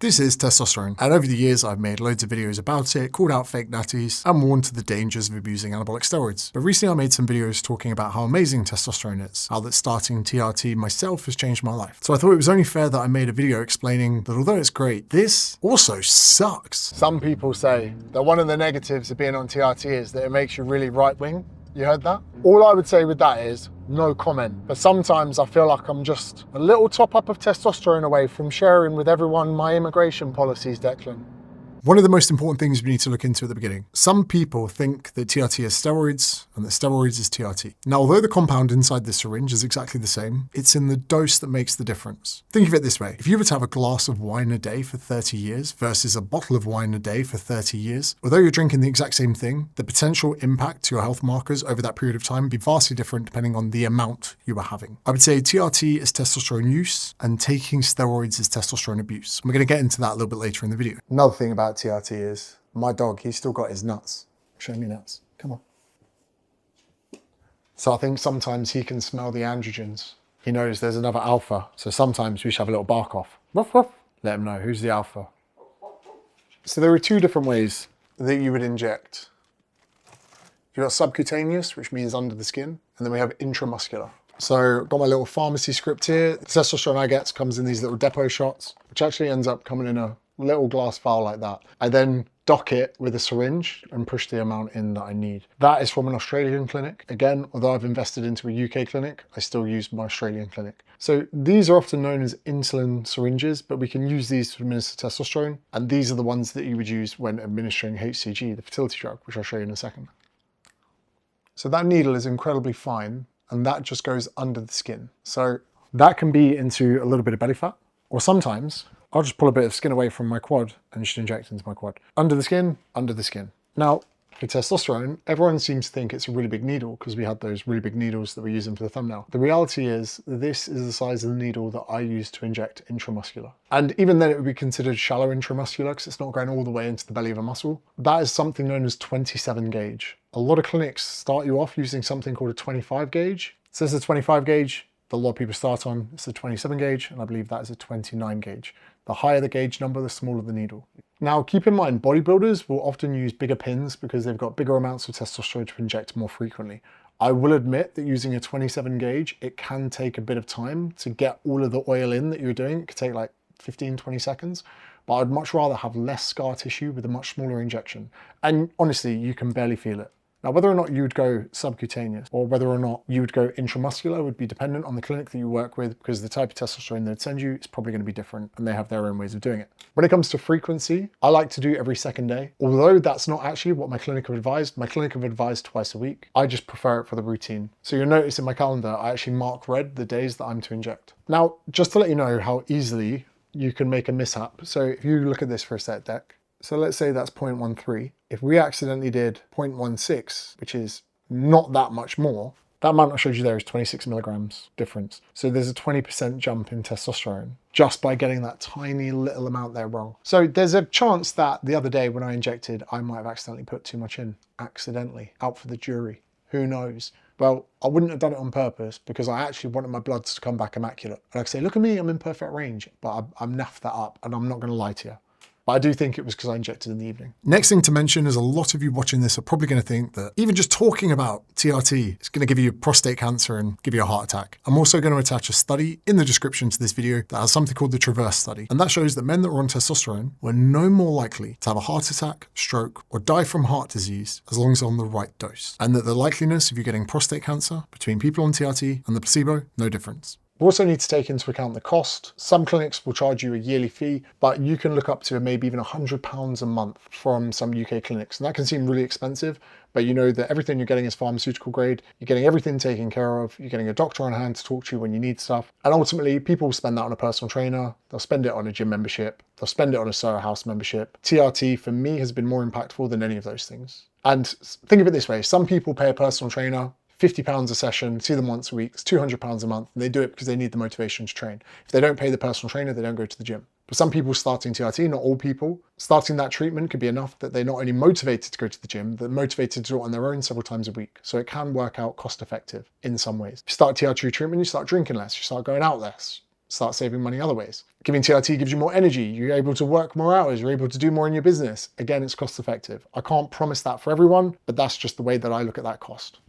This is testosterone, and over the years I've made loads of videos about it, called out fake natties, and warned to the dangers of abusing anabolic steroids. But recently I made some videos talking about how amazing testosterone is, how that starting TRT myself has changed my life. So I thought it was only fair that I made a video explaining that although it's great, this also sucks. Some people say that one of the negatives of being on TRT is that it makes you really right-wing. You heard that? All I would say with that is no comment. But sometimes I feel like I'm just a little top up of testosterone away from sharing with everyone my immigration policies, Declan. One of the most important things we need to look into at the beginning. Some people think that TRT is steroids and that steroids is TRT. Now, although the compound inside the syringe is exactly the same, it's in the dose that makes the difference. Think of it this way. If you were to have a glass of wine a day for 30 years versus a bottle of wine a day for 30 years, although you're drinking the exact same thing, the potential impact to your health markers over that period of time would be vastly different depending on the amount you were having. I would say TRT is testosterone use and taking steroids is testosterone abuse. We're going to get into that a little bit later in the video. Another thing about TRT is my dog, he's still got his nuts. Show me nuts. Come on. So I think sometimes he can smell the androgens. He knows there's another alpha. So sometimes we should have a little bark off. Ruff, ruff. Let him know who's the alpha. So there are two different ways that you would inject. You've got subcutaneous, which means under the skin, and then we have intramuscular. So got my little pharmacy script here. The testosterone I get comes in these little depot shots, which actually ends up coming in a little glass vial like that. I then dock it with a syringe and push the amount in that I need. That is from an Australian clinic. Again, although I've invested into a UK clinic, I still use my Australian clinic. So these are often known as insulin syringes, but we can use these to administer testosterone. And these are the ones that you would use when administering HCG, the fertility drug, which I'll show you in a second. So that needle is incredibly fine, and that just goes under the skin. So that can be into a little bit of belly fat, or sometimes I'll just pull a bit of skin away from my quad and just inject into my quad. Under the skin, under the skin. Now, for testosterone, everyone seems to think it's a really big needle because we had those really big needles that we're using for the thumbnail. The reality is this is the size of the needle that I use to inject intramuscular. And even then it would be considered shallow intramuscular because it's not going all the way into the belly of a muscle. That is something known as 27 gauge. A lot of clinics start you off using something called a 25 gauge. So this is a 25 gauge that a lot of people start on. It's a 27 gauge, and I believe that is a 29 gauge. The higher the gauge number, the smaller the needle. Now, keep in mind, bodybuilders will often use bigger pins because they've got bigger amounts of testosterone to inject more frequently. I will admit that using a 27 gauge, it can take a bit of time to get all of the oil in that you're doing. It could take like 15, 20 seconds. But I'd much rather have less scar tissue with a much smaller injection. And honestly, you can barely feel it. Now, whether or not you would go subcutaneous or whether or not you would go intramuscular would be dependent on the clinic that you work with, because the type of testosterone they'd send you is probably going to be different and they have their own ways of doing it. When it comes to frequency, I like to do every second day. Although that's not actually what my clinic have advised. My clinic have advised twice a week. I just prefer it for the routine. So you'll notice in my calendar, I actually mark red the days that I'm to inject. Now, just to let you know how easily you can make a mishap. So if you look at this for a set, Deck. So let's say that's 0.13. If we accidentally did 0.16, which is not that much more, that amount I showed you there is 26 milligrams difference. So there's a 20% jump in testosterone just by getting that tiny little amount there wrong. So there's a chance that the other day when I injected, I might have accidentally put too much in, accidentally, out for the jury. Who knows? Well, I wouldn't have done it on purpose because I actually wanted my bloods to come back immaculate. And I could say, look at me, I'm in perfect range, but I'm naffed that up and I'm not going to lie to you. But I do think it was because I injected in the evening. Next thing to mention is a lot of you watching this are probably going to think that even just talking about TRT is going to give you prostate cancer and give you a heart attack. I'm also going to attach a study in the description to this video that has something called the Traverse study. And that shows that men that were on testosterone were no more likely to have a heart attack, stroke, or die from heart disease as long as they're on the right dose. And that the likeliness of you getting prostate cancer between people on TRT and the placebo, no difference. We also need to take into account the cost. Some clinics will charge you a yearly fee, but you can look up to maybe even £100 a month from some UK clinics. And that can seem really expensive, but you know that everything you're getting is pharmaceutical grade. You're getting everything taken care of. You're getting a doctor on hand to talk to you when you need stuff. And ultimately, people will spend that on a personal trainer. They'll spend it on a gym membership. They'll spend it on a Soho House membership. TRT, for me, has been more impactful than any of those things. And think of it this way. Some people pay a personal trainer £50 a session, see them once a week, it's £200 a month, and they do it because they need the motivation to train. If they don't pay the personal trainer, they don't go to the gym. For some people starting TRT, not all people, starting that treatment could be enough that they're not only motivated to go to the gym, they're motivated to do it on their own several times a week. So it can work out cost effective in some ways. If you start TRT treatment, you start drinking less, you start going out less. start saving money other ways. Giving TRT gives you more energy. You're able to work more hours. You're able to do more in your business. Again, it's cost effective. I can't promise that for everyone, but that's just the way that I look at that cost.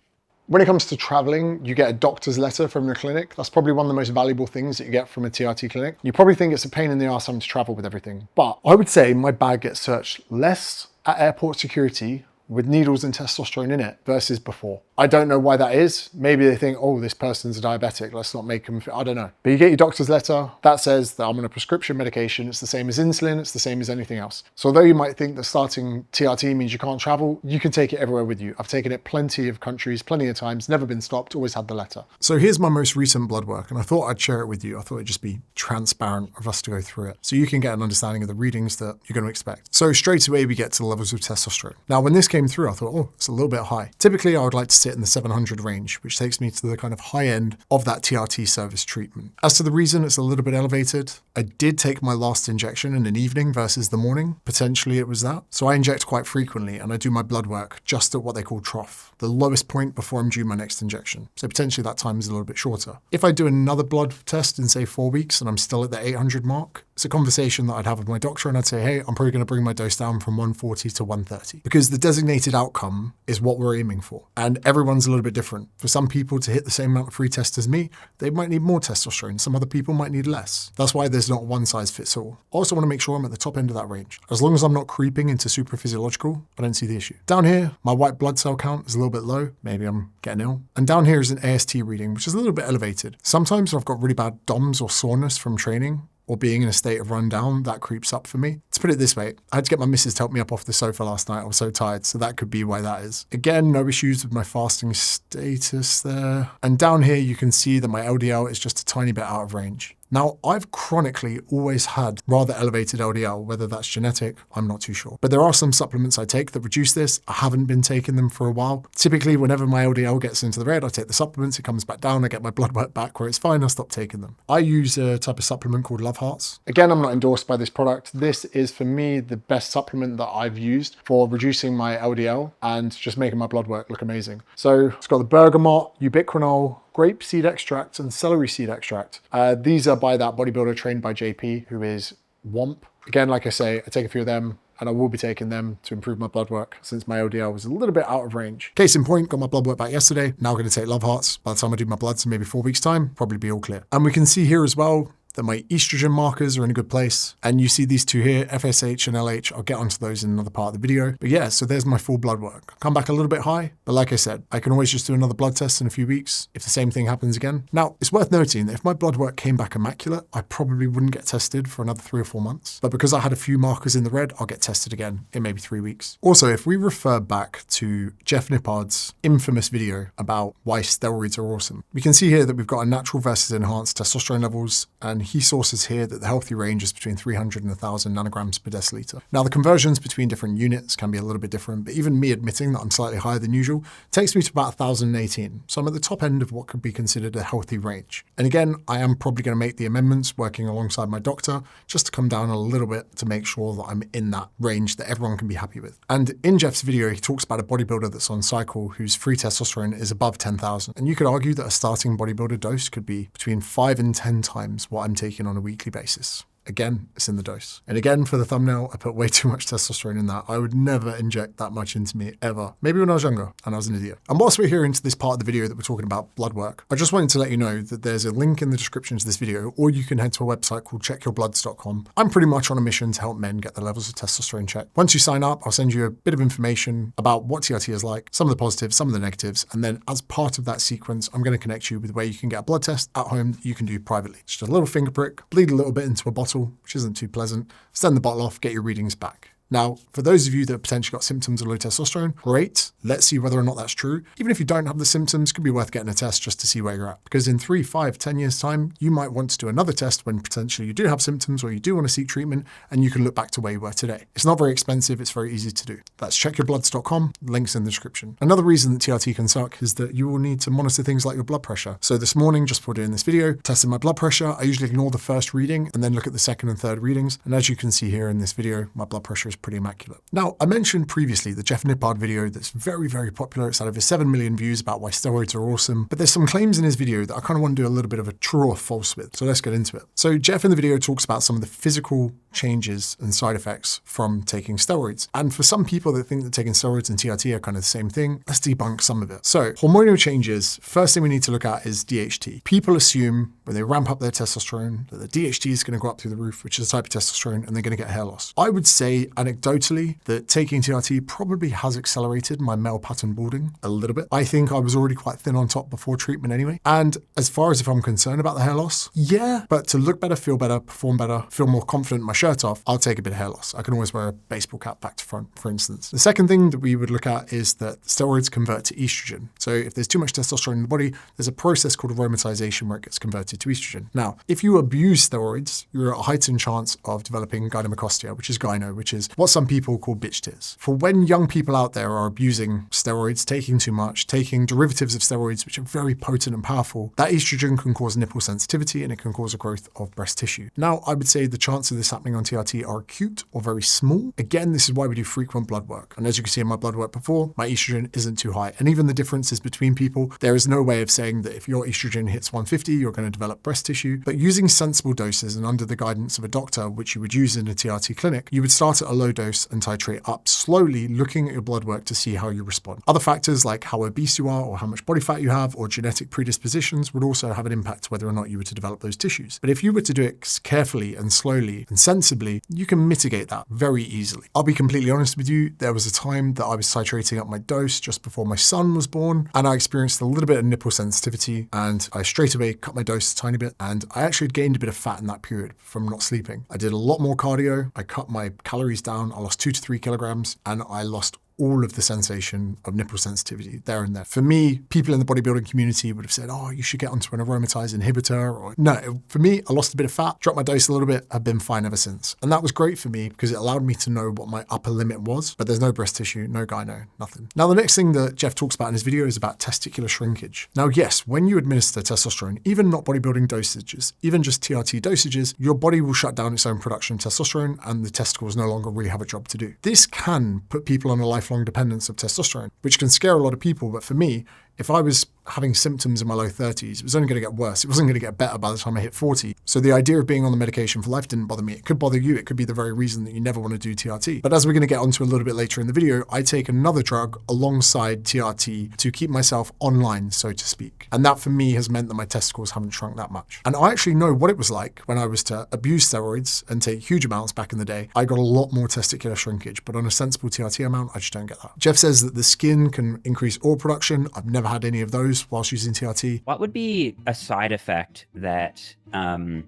When it comes to traveling, you get a doctor's letter from your clinic. That's probably one of the most valuable things that you get from a TRT clinic. You probably think it's a pain in the arse having to travel with everything, but I would say my bag gets searched less at airport security with needles and testosterone in it versus before. I don't know why that is. Maybe they think, oh, this person's a diabetic, let's not make them, I don't know. But you get your doctor's letter that says that I'm on a prescription medication. It's the same as insulin, it's the same as anything else. So although you might think that starting TRT means you can't travel, you can take it everywhere with you. I've taken it plenty of countries, plenty of times, never been stopped, always had the letter. So here's my most recent blood work, and I thought I'd share it with you. I thought it'd just be transparent of us to go through it, so you can get an understanding of the readings that you're going to expect. So straight away we get to the levels of testosterone. Now when this came through, I thought, oh, it's a little bit high. Typically I would like to sit in the 700 range, which takes me to the kind of high end of that TRT service treatment. As to the reason it's a little bit elevated, I did take my last injection in an evening versus the morning. Potentially it was that. So I inject quite frequently and I do my blood work just at what they call trough, the lowest point before I'm due my next injection. So potentially that time is a little bit shorter. If I do another blood test in say 4 weeks and I'm still at the 800 mark, it's a conversation that I'd have with my doctor and I'd say, hey, I'm probably going to bring my dose down from 140 to 130 because the designated outcome is what we're aiming for. And everyone's a little bit different. For some people to hit the same amount of free test as me, they might need more testosterone. Some other people might need less. That's why there's not one size fits all. I also want to make sure I'm at the top end of that range. As long as I'm not creeping into super physiological, I don't see the issue. Down here, my white blood cell count is a little bit low. Maybe I'm getting ill. And down here is an AST reading, which is a little bit elevated. Sometimes I've got really bad DOMS or soreness from training, or being in a state of rundown, that creeps up for me. To put it this way, I had to get my missus to help me up off the sofa last night. I was so tired, so that could be why that is. Again, no issues with my fasting status there. And down here, you can see that my LDL is just a tiny bit out of range. Now, I've chronically always had rather elevated LDL, whether that's genetic, I'm not too sure. But there are some supplements I take that reduce this. I haven't been taking them for a while. Typically, whenever my LDL gets into the red, I take the supplements, it comes back down, I get my blood work back where it's fine, I stop taking them. I use a type of supplement called Love Hearts. Again, I'm not endorsed by this product. This is, for me, the best supplement that I've used for reducing my LDL and just making my blood work look amazing. So it's got the bergamot, ubiquinol, grape seed extract and celery seed extract. These are by that bodybuilder trained by JP, who is Womp. Again, like I say, I take a few of them and I will be taking them to improve my blood work since my LDL was a little bit out of range. Case in point, got my blood work back yesterday. Now I'm going to take Love Hearts. By the time I do my bloods in maybe 4 weeks time, probably be all clear. And we can see here as well that my estrogen markers are in a good place. And you see these two here, FSH and LH. I'll get onto those in another part of the video. But yeah, so there's my full blood work. Come back a little bit high, but like I said, I can always just do another blood test in a few weeks if the same thing happens again. Now, it's worth noting that if my blood work came back immaculate, I probably wouldn't get tested for another 3 or 4 months. But because I had a few markers in the red, I'll get tested again in maybe 3 weeks. Also, if we refer back to Jeff Nippard's infamous video about why steroids are awesome, we can see here that we've got a natural versus enhanced testosterone levels, and he sources here that the healthy range is between 300 and 1,000 nanograms per deciliter. Now, the conversions between different units can be a little bit different, but even me admitting that I'm slightly higher than usual takes me to about 1,018. So I'm at the top end of what could be considered a healthy range. And again, I am probably going to make the amendments working alongside my doctor just to come down a little bit to make sure that I'm in that range that everyone can be happy with. And in Jeff's video, he talks about a bodybuilder that's on cycle whose free testosterone is above 10,000. And you could argue that a starting bodybuilder dose could be between 5 and 10 times what I'm taking on a weekly basis. Again, it's in the dose. And again, for the thumbnail, I put way too much testosterone in that. I would never inject that much into me, ever. Maybe when I was younger and I was an idiot. And whilst we're here into this part of the video that we're talking about blood work, I just wanted to let you know that there's a link in the description to this video, or you can head to a website called checkyourbloods.com. I'm pretty much on a mission to help men get their levels of testosterone checked. Once you sign up, I'll send you a bit of information about what TRT is like, some of the positives, some of the negatives, and then as part of that sequence, I'm going to connect you with where you can get a blood test at home that you can do privately. Just a little finger prick, bleed a little bit into a bottle, which isn't too pleasant, send the bottle off, get your readings back. Now, for those of you that have potentially got symptoms of low testosterone, great. Let's see whether or not that's true. Even if you don't have the symptoms, it could be worth getting a test just to see where you're at. Because in 3, 5, 10 years time, you might want to do another test when potentially you do have symptoms or you do want to seek treatment, and you can look back to where you were today. It's not very expensive. It's very easy to do. That's checkyourbloods.com. Links in the description. Another reason that TRT can suck is that you will need to monitor things like your blood pressure. So this morning, just before doing this video, tested my blood pressure. I usually ignore the first reading and then look at the second and third readings. And as you can see here in this video, my blood pressure is pretty immaculate. Now, I mentioned previously the Jeff Nippard video that's very, very popular. It's had over 7 million views about why steroids are awesome. But there's some claims in his video that I kind of want to do a little bit of a true or false with. So let's get into it. So Jeff in the video talks about some of the physical changes and side effects from taking steroids. And for some people that think that taking steroids and TRT are kind of the same thing, let's debunk some of it. So hormonal changes, first thing we need to look at is DHT. People assume when they ramp up their testosterone that the DHT is going to go up through the roof, which is a type of testosterone, and they're going to get hair loss. I would say anecdotally that taking TRT probably has accelerated my male pattern balding a little bit. I think I was already quite thin on top before treatment anyway. And as far as if I'm concerned about the hair loss, yeah, but to look better, feel better, perform better, feel more confident in my shirt off, I'll take a bit of hair loss. I can always wear a baseball cap back to front, for instance. The second thing that we would look at is that steroids convert to estrogen. So if there's too much testosterone in the body, there's a process called aromatization where it gets converted to estrogen. Now, if you abuse steroids, you're at a heightened chance of developing gynecomastia, which is gyno, which is what some people call bitch tears. For when young people out there are abusing steroids, taking too much, taking derivatives of steroids, which are very potent and powerful, that estrogen can cause nipple sensitivity and it can cause a growth of breast tissue. Now, I would say the chances of this happening on TRT are acute or very small. Again, this is why we do frequent blood work. And as you can see in my blood work before, my estrogen isn't too high. And even the differences between people, there is no way of saying that if your estrogen hits 150, you're going to develop breast tissue. But using sensible doses and under the guidance of a doctor, which you would use in a TRT clinic, you would start at a low dose and titrate up slowly, looking at your blood work to see how you respond. Other factors like how obese you are or how much body fat you have or genetic predispositions would also have an impact whether or not you were to develop those tissues. But if you were to do it carefully and slowly and sensibly, you can mitigate that very easily. I'll be completely honest with you, there was a time that I was titrating up my dose just before my son was born, and I experienced a little bit of nipple sensitivity, and I straight away cut my dose a tiny bit, and I actually gained a bit of fat in that period from not sleeping. I did a lot more cardio, I cut my calories down, I lost 2 to 3 kilograms, and I lost all of the sensation of nipple sensitivity there and there. For me, people in the bodybuilding community would have said, oh, you should get onto an aromatase inhibitor. Or no, for me, I lost a bit of fat, dropped my dose a little bit, I've been fine ever since. And that was great for me because it allowed me to know what my upper limit was, but there's no breast tissue, no gyno, nothing. Now, the next thing that Jeff talks about in his video is about testicular shrinkage. Now, yes, when you administer testosterone, even not bodybuilding dosages, even just TRT dosages, your body will shut down its own production of testosterone and the testicles no longer really have a job to do. This can put people on a lifelong dependence of testosterone, which can scare a lot of people. But for me, if I was having symptoms in my low 30s, it was only going to get worse. It wasn't going to get better by the time I hit 40. So the idea of being on the medication for life didn't bother me. It could bother you. It could be the very reason that you never want to do TRT. But as we're going to get onto a little bit later in the video, I take another drug alongside TRT to keep myself online, so to speak. And that for me has meant that my testicles haven't shrunk that much. And I actually know what it was like when I was to abuse steroids and take huge amounts back in the day. I got a lot more testicular shrinkage, but on a sensible TRT amount, I just don't get that. Jeff says that the skin can increase oil production. I've never had any of those whilst using TRT. What would be a side effect that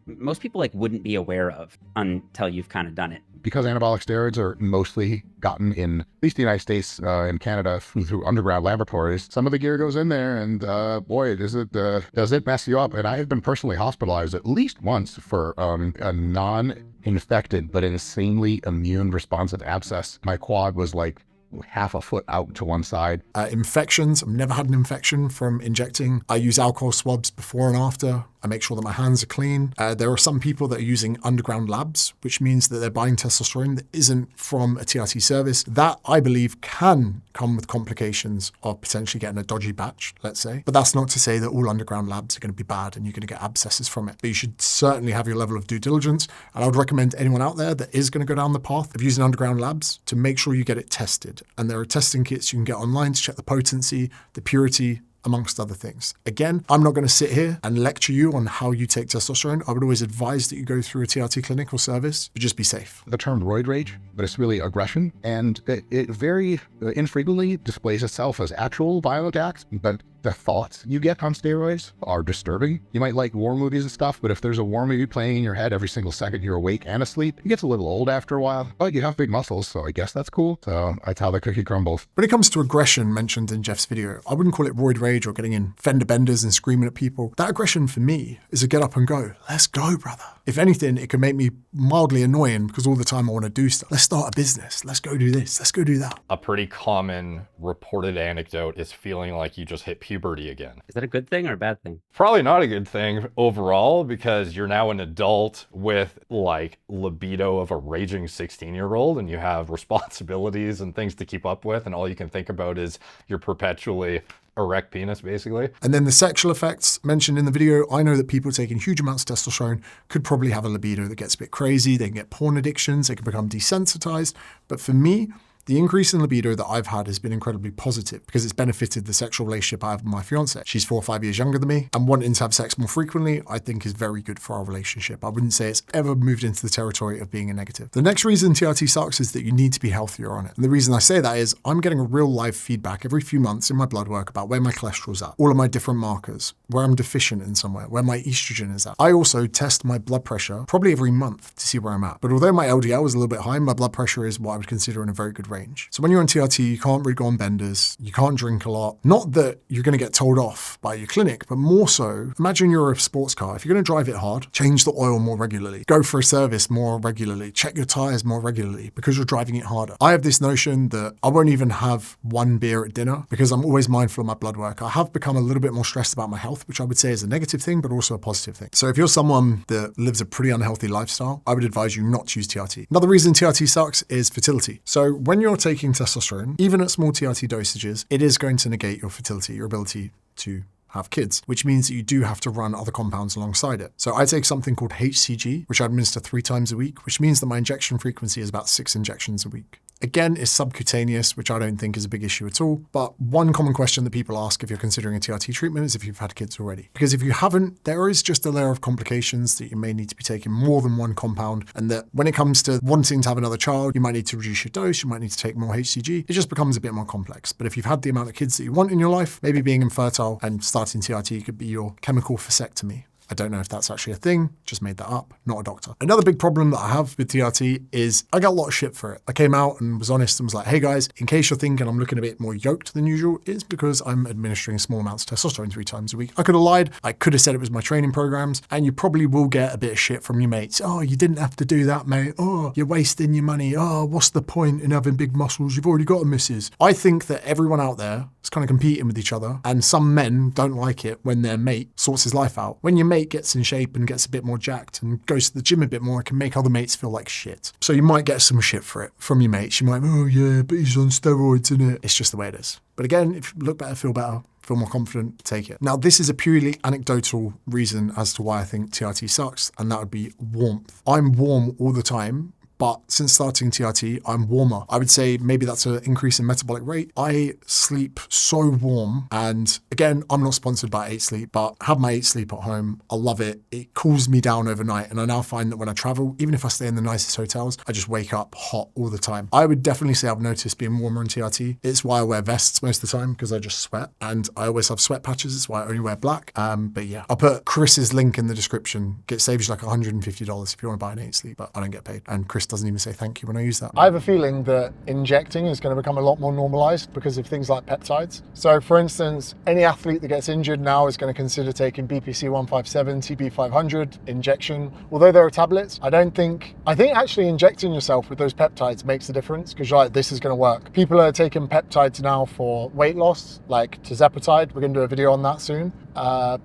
most people wouldn't be aware of until you've kind of done it? Because anabolic steroids are mostly gotten in, at least the United States and Canada, through underground laboratories, some of the gear goes in there and boy, does it mess you up. And I have been personally hospitalized at least once for a non-infected but insanely immune responsive abscess. My quad was like half a foot out to one side. Infections, I've never had an infection from injecting. I use alcohol swabs before and after. I make sure that my hands are clean. There are some people that are using underground labs, which means that they're buying testosterone that isn't from a TRT service. That, I believe, can come with complications of potentially getting a dodgy batch, let's say. But that's not to say that all underground labs are going to be bad and you're going to get abscesses from it. But you should certainly have your level of due diligence. And I would recommend anyone out there that is going to go down the path of using underground labs to make sure you get it tested. And there are testing kits you can get online to check the potency, the purity, amongst other things. Again, I'm not going to sit here and lecture you on how you take testosterone. I would always advise that you go through a TRT clinic or service, but just be safe. The term roid rage, but it's really aggression, and it very infrequently displays itself as actual violent acts, but the thoughts you get on steroids are disturbing. You might like war movies and stuff, but if there's a war movie playing in your head every single second you're awake and asleep, it gets a little old after a while. But you have big muscles, so I guess that's cool. So that's how the cookie crumbles. When it comes to aggression mentioned in Jeff's video, I wouldn't call it roid rage or getting in fender benders and screaming at people. That aggression for me is a get up and go. Let's go, brother. If anything, it can make me mildly annoying because all the time I want to do stuff. Let's start a business. Let's go do this. Let's go do that. A pretty common reported anecdote is feeling like you just hit puberty puberty again. Is that a good thing or a bad thing? Probably not a good thing overall, because you're now an adult with like libido of a raging 16-year-old, and you have responsibilities and things to keep up with, and all you can think about is your perpetually erect penis, basically. And then the sexual effects mentioned in the video, I know that people taking huge amounts of testosterone could probably have a libido that gets a bit crazy. They can get porn addictions, they can become desensitized. But for me, the increase in libido that I've had has been incredibly positive because it's benefited the sexual relationship I have with my fiance. She's 4 or 5 years younger than me, and wanting to have sex more frequently, I think is very good for our relationship. I wouldn't say it's ever moved into the territory of being a negative. The next reason TRT sucks is that you need to be healthier on it. And the reason I say that is I'm getting a real live feedback every few months in my blood work about where my cholesterol's at, all of my different markers, where I'm deficient in somewhere, where my estrogen is at. I also test my blood pressure probably every month to see where I'm at. But although my LDL is a little bit high, my blood pressure is what I would consider in a very good range. So when you're on TRT, you can't really go on benders, you can't drink a lot. Not that you're going to get told off by your clinic, but more so, imagine you're a sports car. If you're going to drive it hard, change the oil more regularly, go for a service more regularly, check your tires more regularly because you're driving it harder. I have this notion that I won't even have one beer at dinner because I'm always mindful of my blood work. I have become a little bit more stressed about my health, which I would say is a negative thing, but also a positive thing. So if you're someone that lives a pretty unhealthy lifestyle, I would advise you not to use TRT. Another reason TRT sucks is fertility. So when you're taking testosterone, even at small TRT dosages, it is going to negate your fertility, your ability to have kids, which means that you do have to run other compounds alongside it. So I take something called HCG, which I administer 3 times a week, which means that my injection frequency is about 6 injections a week. Again, it's subcutaneous, which I don't think is a big issue at all. But one common question that people ask if you're considering a TRT treatment is if you've had kids already. Because if you haven't, there is just a layer of complications that you may need to be taking more than one compound. And that when it comes to wanting to have another child, you might need to reduce your dose, you might need to take more HCG. It just becomes a bit more complex. But if you've had the amount of kids that you want in your life, maybe being infertile and starting TRT could be your chemical vasectomy. I don't know if that's actually a thing, just made that up, not a doctor. Another big problem that I have with TRT is I got a lot of shit for it. I came out and was honest and was like, hey guys, in case you're thinking I'm looking a bit more yoked than usual, it's because I'm administering small amounts of testosterone 3 times a week. I could have lied, I could have said it was my training programs, and you probably will get a bit of shit from your mates. Oh, you didn't have to do that, mate. Oh, you're wasting your money. Oh, what's the point in having big muscles? You've already got a missus. I think that everyone out there is kind of competing with each other, and some men don't like it when their mate sorts his life out. When your mate gets in shape and gets a bit more jacked and goes to the gym a bit more, it can make other mates feel like shit. So you might get some shit for it from your mates. You might, oh yeah, but he's on steroids, innit? It's just the way it is. But again, if you look better, feel more confident, take it. Now, this is a purely anecdotal reason as to why I think TRT sucks, and that would be warmth. I'm warm all the time, but since starting TRT, I'm warmer. I would say maybe that's an increase in metabolic rate. I sleep so warm. And again, I'm not sponsored by 8 Sleep, but I have my 8 Sleep at home. I love it. It cools me down overnight. And I now find that when I travel, even if I stay in the nicest hotels, I just wake up hot all the time. I would definitely say I've noticed being warmer in TRT. It's why I wear vests most of the time, because I just sweat. And I always have sweat patches. It's why I only wear black. But yeah, I'll put Chris's link in the description. It saves you like $150 if you want to buy an 8 Sleep, but I don't get paid. And Chris doesn't even say thank you when I use that. I have a feeling that injecting is going to become a lot more normalized because of things like peptides. So for instance, any athlete that gets injured now is going to consider taking BPC 157, TB 500 injection. Although there are tablets, I think actually injecting yourself with those peptides makes a difference because you're like, this is going to work. People are taking peptides now for weight loss, like tirzepatide. We're going to do a video on that soon.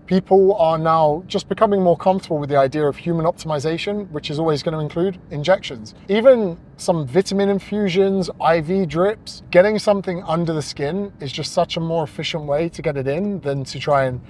People are now just becoming more comfortable with the idea of human optimization, which is always going to include injections. Even some vitamin infusions, IV drips, getting something under the skin is just such a more efficient way to get it in than to try and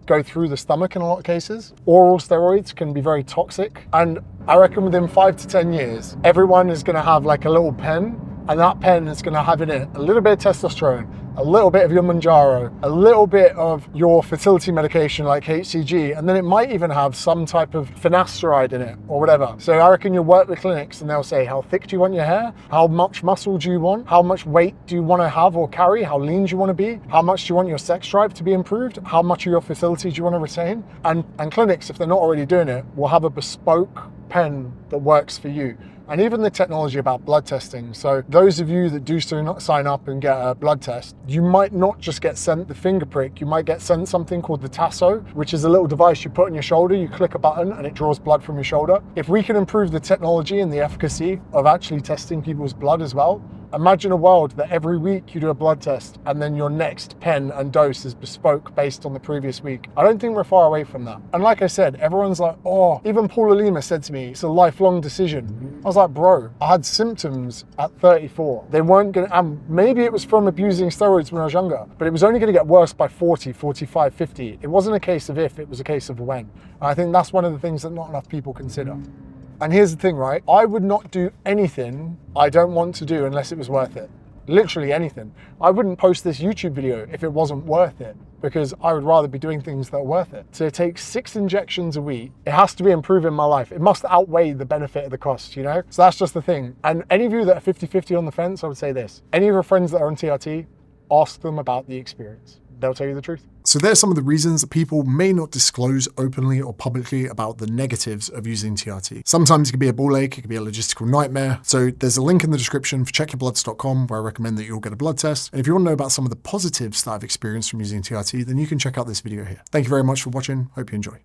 go through the stomach in a lot of cases. Oral steroids can be very toxic. And I reckon within 5 to 10 years, everyone is going to have like a little pen, and that pen is going to have in it a little bit of testosterone, a little bit of your Manjaro, a little bit of your fertility medication like HCG, and then it might even have some type of finasteride in it or whatever. So I reckon you'll work with clinics and they'll say, how thick do you want your hair? How much muscle do you want? How much weight do you want to have or carry? How lean do you want to be? How much do you want your sex drive to be improved? How much of your fertility do you want to retain? And clinics, if they're not already doing it, will have a bespoke pen that works for you. And even the technology about blood testing. So those of you that do sign up and get a blood test, you might not just get sent the finger prick, you might get sent something called the Tasso, which is a little device you put on your shoulder, you click a button and it draws blood from your shoulder. If we can improve the technology and the efficacy of actually testing people's blood as well, Imagine a world that every week you do a blood test and then your next pen and dose is bespoke based on the previous week. I don't think we're far away from that. And like I said, everyone's like, oh, even Paula Lima said to me, it's a lifelong decision. I was like, bro, I had symptoms at 34. They weren't gonna, maybe it was from abusing steroids when I was younger, but it was only gonna get worse by 40, 45, 50. It wasn't a case of if, it was a case of when. And I think that's one of the things that not enough people consider. And here's the thing, right? I would not do anything I don't want to do unless it was worth it. Literally anything. I wouldn't post this YouTube video if it wasn't worth it, because I would rather be doing things that are worth it. So it takes 6 injections a week. It has to be improving my life. It must outweigh the benefit of the cost, you know? So that's just the thing. And any of you that are 50-50 on the fence, I would say this. Any of your friends that are on TRT, ask them about the experience. They'll tell you the truth. So there's some of the reasons that people may not disclose openly or publicly about the negatives of using TRT. Sometimes it can be a ball ache, it can be a logistical nightmare. So there's a link in the description for checkyourbloods.com where I recommend that you all get a blood test. And if you want to know about some of the positives that I've experienced from using TRT, then you can check out this video here. Thank you very much for watching. Hope you enjoy.